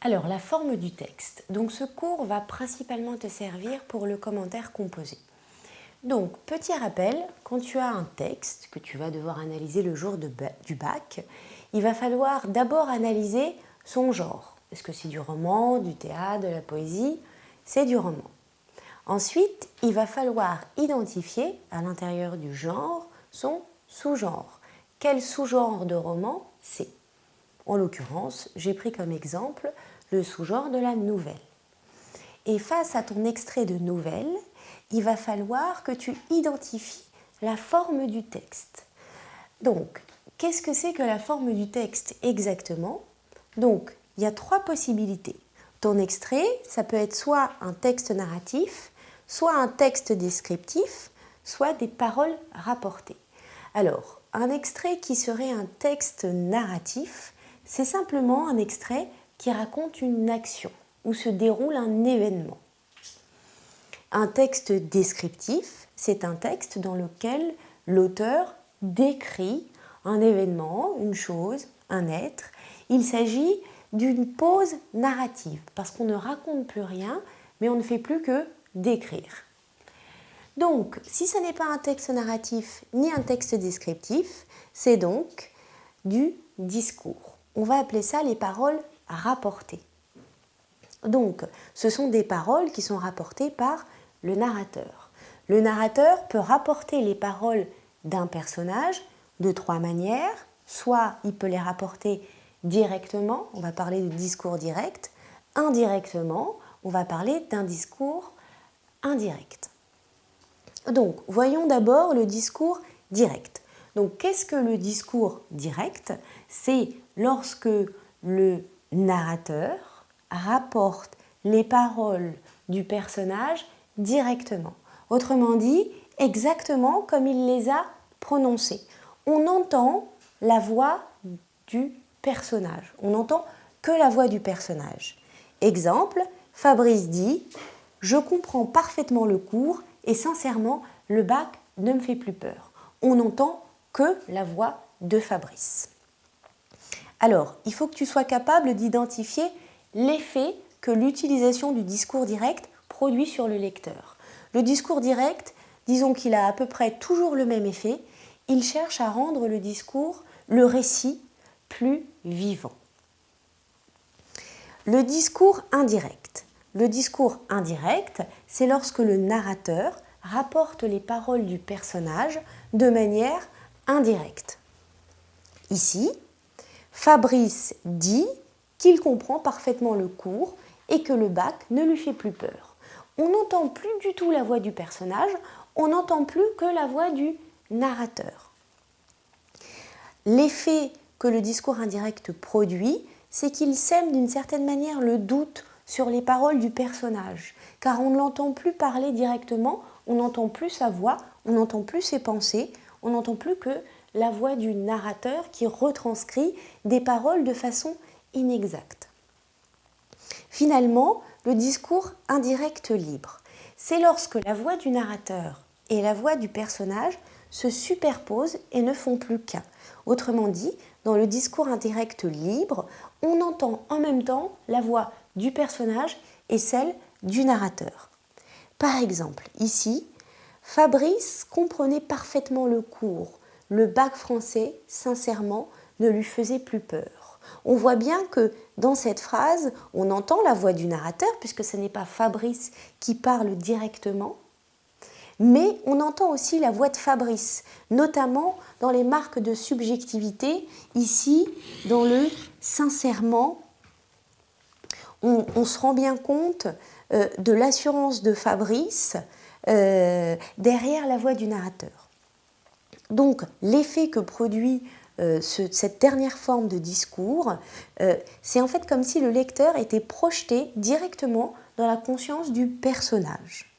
Alors, la forme du texte. Donc, ce cours va principalement te servir pour le commentaire composé. Donc, petit rappel, quand tu as un texte que tu vas devoir analyser le jour du bac, il va falloir d'abord analyser son genre. Est-ce que c'est du roman, du théâtre, de la poésie? C'est du roman. Ensuite, il va falloir identifier à l'intérieur du genre son sous-genre. Quel sous-genre de roman c'est? En l'occurrence, j'ai pris comme exemple le sous-genre de la nouvelle. Et face à ton extrait de nouvelle, il va falloir que tu identifies la forme du texte. Donc, qu'est-ce que c'est que la forme du texte exactement? Donc, il y a trois possibilités. Ton extrait, ça peut être soit un texte narratif, soit un texte descriptif, soit des paroles rapportées. Alors, un extrait qui serait un texte narratif, c'est simplement un extrait qui raconte une action où se déroule un événement. Un texte descriptif, c'est un texte dans lequel l'auteur décrit un événement, une chose, un être. Il s'agit d'une pause narrative, parce qu'on ne raconte plus rien, mais on ne fait plus que décrire. Donc, si ce n'est pas un texte narratif ni un texte descriptif, c'est donc du discours. On va appeler ça les paroles rapportées. Donc, ce sont des paroles qui sont rapportées par le narrateur. Le narrateur peut rapporter les paroles d'un personnage de trois manières. Soit il peut les rapporter directement, on va parler de discours direct. Indirectement, on va parler d'un discours indirect. Donc, voyons d'abord le discours direct. Donc, qu'est-ce que le discours direct? C'est lorsque le narrateur rapporte les paroles du personnage directement. Autrement dit, exactement comme il les a prononcées. On entend la voix du personnage. On n'entend que la voix du personnage. Exemple, Fabrice dit « Je comprends parfaitement le cours et sincèrement, le bac ne me fait plus peur. » On n'entend que la voix de Fabrice. Alors, il faut que tu sois capable d'identifier l'effet que l'utilisation du discours direct produit sur le lecteur. Le discours direct, disons qu'il a à peu près toujours le même effet. Il cherche à rendre le discours, le récit, plus vivant. Le discours indirect. Le discours indirect, c'est lorsque le narrateur rapporte les paroles du personnage de manière indirecte. Ici, Fabrice dit qu'il comprend parfaitement le cours et que le bac ne lui fait plus peur. On n'entend plus du tout la voix du personnage, on n'entend plus que la voix du narrateur. L'effet que le discours indirect produit, c'est qu'il sème d'une certaine manière le doute sur les paroles du personnage, car on ne l'entend plus parler directement, on n'entend plus sa voix, on n'entend plus ses pensées, on n'entend plus que la voix du narrateur qui retranscrit des paroles de façon inexacte. Finalement, le discours indirect libre, c'est lorsque la voix du narrateur et la voix du personnage se superposent et ne font plus qu'un. Autrement dit, dans le discours indirect libre, on entend en même temps la voix du personnage et celle du narrateur. Par exemple, ici, Fabrice comprenait parfaitement le cours. Le bac français, sincèrement, ne lui faisait plus peur. On voit bien que dans cette phrase, on entend la voix du narrateur, puisque ce n'est pas Fabrice qui parle directement, mais on entend aussi la voix de Fabrice, notamment dans les marques de subjectivité. Ici, dans le « sincèrement », on se rend bien compte de l'assurance de Fabrice derrière la voix du narrateur. Donc, l'effet que produit cette dernière forme de discours, c'est en fait comme si le lecteur était projeté directement dans la conscience du personnage.